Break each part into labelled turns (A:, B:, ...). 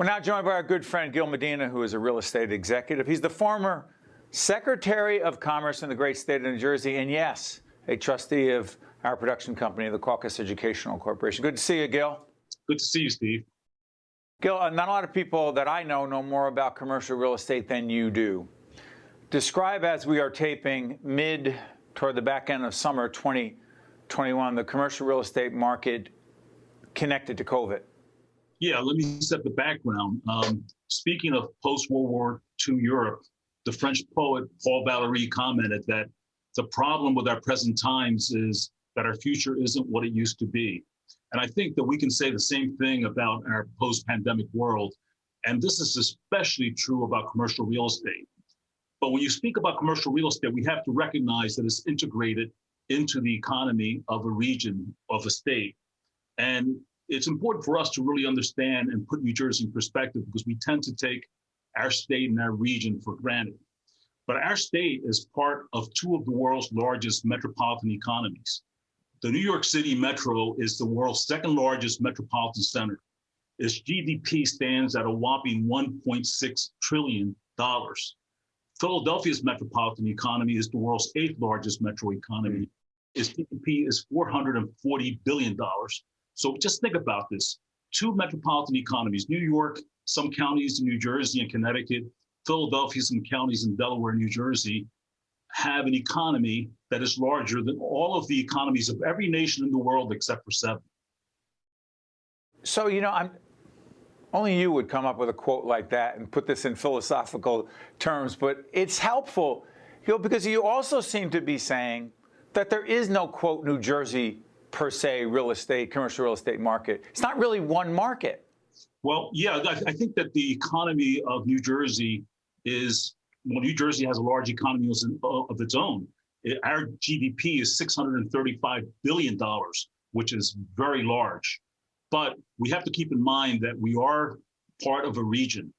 A: We're now joined by our good friend Gil Medina, who is a real estate executive. He's the former Secretary of Commerce in the great state of New Jersey, and yes, a trustee of our production company, the CAUCUS Educational Corporation. Good to see you, Gil.
B: Good to see you, Steve.
A: Gil, not a lot of people that I know more about commercial real estate than you do. Describe, as we are taping toward the back end of summer 2021, the commercial real estate market connected to COVID.
B: Yeah, let me set the background. Speaking of post-World War II Europe, the French poet Paul Valéry commented that the problem with our present times is that our future isn't what it used to be. And I think that we can say the same thing about our post-pandemic world. And this is especially true about commercial real estate. But when you speak about commercial real estate, we have to recognize that it's integrated into the economy of a region, of a state. And it's important for us to really understand and put New Jersey in perspective, because we tend to take our state and our region for granted. But our state is part of two of the world's largest metropolitan economies. The New York City Metro is the world's second largest metropolitan center. Its GDP stands at a whopping $1.6 trillion. Philadelphia's metropolitan economy is the world's eighth largest metro economy. Its GDP is $440 billion. So just think about this. Two metropolitan economies, New York, some counties in New Jersey and Connecticut, Philadelphia, some counties in Delaware and New Jersey, have an economy that is larger than all of the economies of every nation in the world except for 7.
A: So, only you would come up with a quote like that and put this in philosophical terms, but it's helpful, because you also seem to be saying that there is no, quote, New Jersey per se commercial real estate market. It's not really one market.
B: Well, yeah, I think that the economy of New Jersey New Jersey has a large economy of its own. Our GDP is $635 billion, which is very large. But we have to keep in mind that we are part of a region,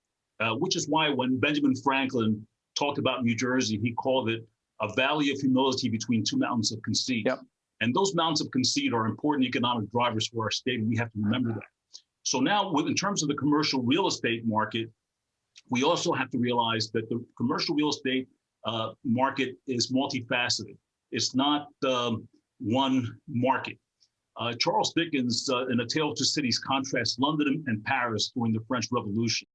B: which is why when Benjamin Franklin talked about New Jersey, he called it a valley of humility between two mountains of conceit.
A: Yep.
B: And those mountains of conceit are important economic drivers for our state, and we have to remember that. So now, in terms of the commercial real estate market, we also have to realize that the commercial real estate market is multifaceted. It's not one market. Charles Dickens, in A Tale of Two Cities, contrasts London and Paris during the French Revolution.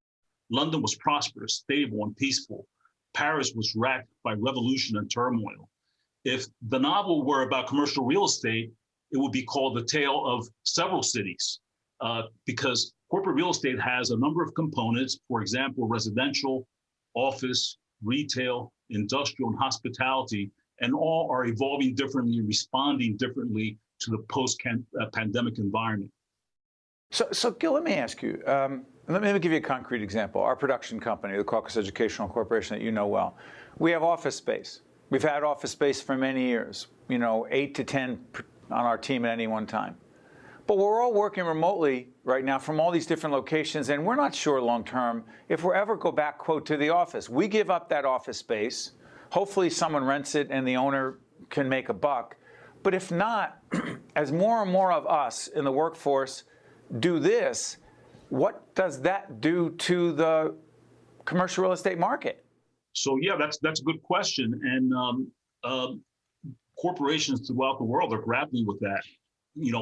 B: London was prosperous, stable, and peaceful. Paris was racked by revolution and turmoil. If the novel were about commercial real estate, it would be called The Tale of Several Cities, because corporate real estate has a number of components, for example, residential, office, retail, industrial, and hospitality, and all are evolving differently, responding differently to the post-pandemic environment.
A: So Gil, let me ask you, let me give you a concrete example. Our production company, the CAUCUS Educational Corporation that you know well, we have office space. We've had office space for many years, 8 to 10 on our team at any one time. But we're all working remotely right now from all these different locations, and we're not sure long-term if we'll ever go back, quote, to the office. We give up that office space. Hopefully someone rents it and the owner can make a buck. But if not, as more and more of us in the workforce do this, what does that do to the commercial real estate market?
B: So yeah, that's a good question. And corporations throughout the world are grappling with that.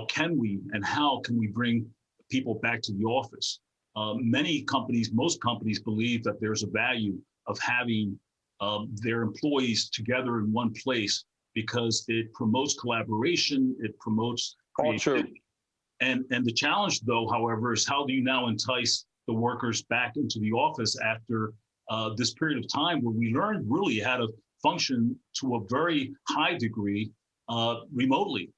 B: Can we and how can we bring people back to the office? Most companies believe that there's a value of having their employees together in one place because it promotes collaboration, it promotes creativity. And the challenge, though, however, is how do you now entice the workers back into the office after this period of time where we learned really how to function to a very high degree remotely.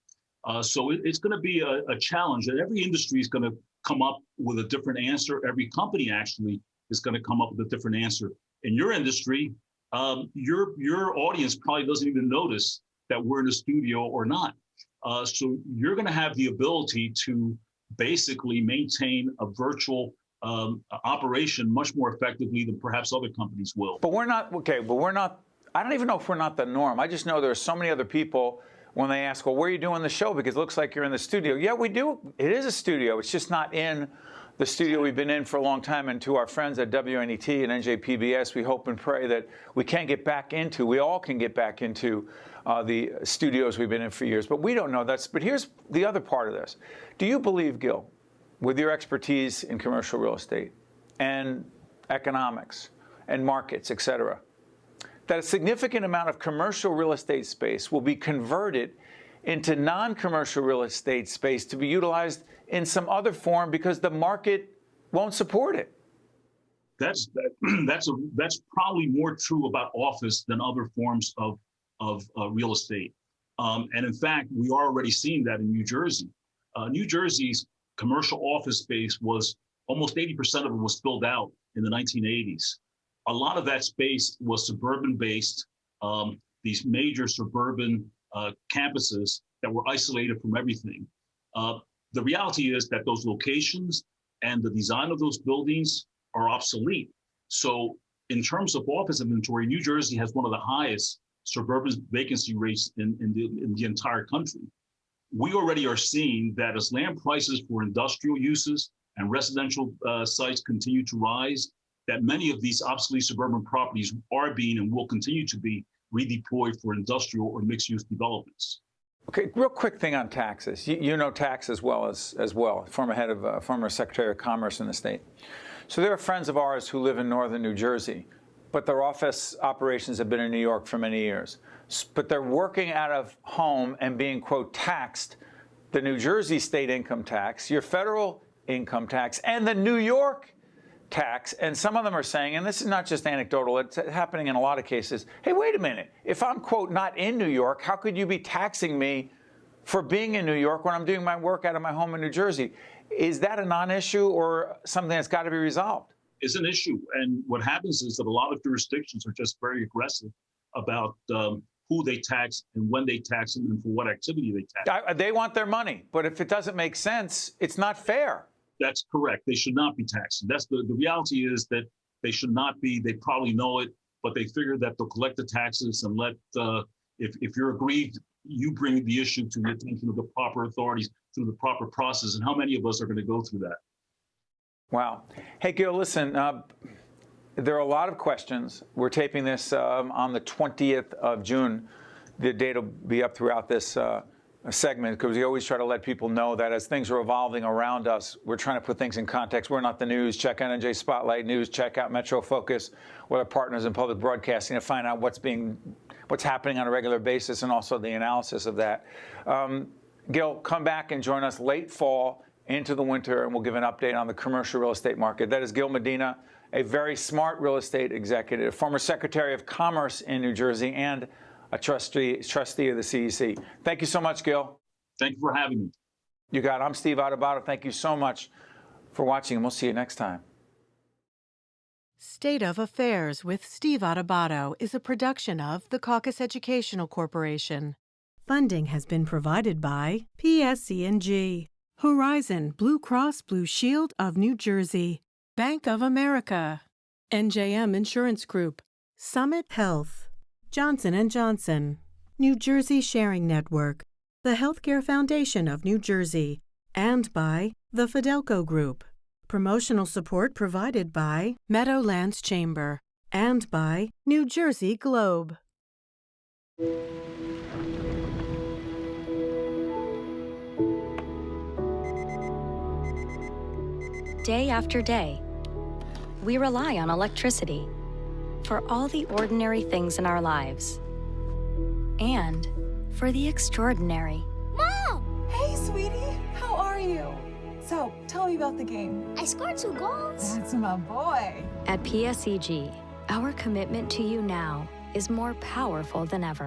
B: So it's going to be a challenge, and every industry is going to come up with a different answer. Every company actually is going to come up with a different answer. In your industry, your audience probably doesn't even notice that we're in a studio or not. So you're going to have the ability to basically maintain a virtual operation much more effectively than perhaps other companies will.
A: But we're not, I don't even know if we're not the norm. I just know there are so many other people when they ask, well, where are you doing the show? Because it looks like you're in the studio. Yeah, we do. It is a studio. It's just not in the studio we've been in for a long time, and to our friends at WNET and NJPBS, we hope and pray that we all can get back into the studios we've been in for years. But we don't know that. But here's the other part of this. Do you believe, Gil, with your expertise in commercial real estate and economics and markets, et cetera, that a significant amount of commercial real estate space will be converted into non-commercial real estate space to be utilized in some other form because the market won't support it?
B: That's probably more true about office than other forms of real estate. And in fact, we are already seeing that in New Jersey. New Jersey's commercial office space was almost 80% of it was filled out in the 1980s. A lot of that space was suburban-based, these major suburban campuses that were isolated from everything. The reality is that those locations and the design of those buildings are obsolete. So in terms of office inventory, New Jersey has one of the highest suburban vacancy rates in the entire country. We already are seeing that as land prices for industrial uses and residential sites continue to rise, that many of these obsolete suburban properties are being and will continue to be redeployed for industrial or mixed-use developments.
A: Okay, real quick thing on taxes. You know tax as well, former Secretary of Commerce in the state. So there are friends of ours who live in northern New Jersey, but their office operations have been in New York for many years. But they're working out of home and being, quote, taxed the New Jersey state income tax, your federal income tax, and the New York tax. And some of them are saying, and this is not just anecdotal, it's happening in a lot of cases, hey, wait a minute, if I'm, quote, not in New York, how could you be taxing me for being in New York when I'm doing my work out of my home in New Jersey? Is that a non-issue or something that's got to be resolved?
B: It's an issue. And what happens is that a lot of jurisdictions are just very aggressive about who they tax and when they tax them and for what activity they tax.
A: They want their money, but if it doesn't make sense, it's not fair. That's
B: correct. They should not be taxed. That's the reality is that they should not be. They probably know it, but they figure that they'll collect the taxes and let, if you're aggrieved, you bring the issue to the attention of the proper authorities through the proper process. And how many of us are going to go through that?
A: Wow. Hey, Gil, listen, there are a lot of questions. We're taping this on the 20th of June. The date will be up throughout this segment because we always try to let people know that as things are evolving around us, we're trying to put things in context. We're not the news. Check out NJ Spotlight News. Check out Metro Focus with our partners in public broadcasting to find out what's happening on a regular basis and also the analysis of that. Gil, come back and join us late fall into the winter, and we'll give an update on the commercial real estate market. That is Gil Medina, a very smart real estate executive, former Secretary of Commerce in New Jersey, and a trustee of the CEC. Thank you so much, Gil.
B: Thank you for having me.
A: You got it. I'm Steve Adubato. Thank you so much for watching, and we'll see you next time.
C: State of Affairs with Steve Adubato is a production of the CAUCUS Educational Corporation. Funding has been provided by PSEG, Horizon Blue Cross Blue Shield of New Jersey, Bank of America, NJM Insurance Group, Summit Health, Johnson & Johnson, New Jersey Sharing Network, the Healthcare Foundation of New Jersey, and by the FIDELCO Group. Promotional support provided by Meadowlands Chamber and by New Jersey Globe.
D: Day after day, we rely on electricity for all the ordinary things in our lives and for the extraordinary.
E: Mom! Hey, sweetie. How are you? So, tell me about the game.
F: I scored 2 goals.
E: That's my boy.
D: At PSEG, our commitment to you now is more powerful than ever.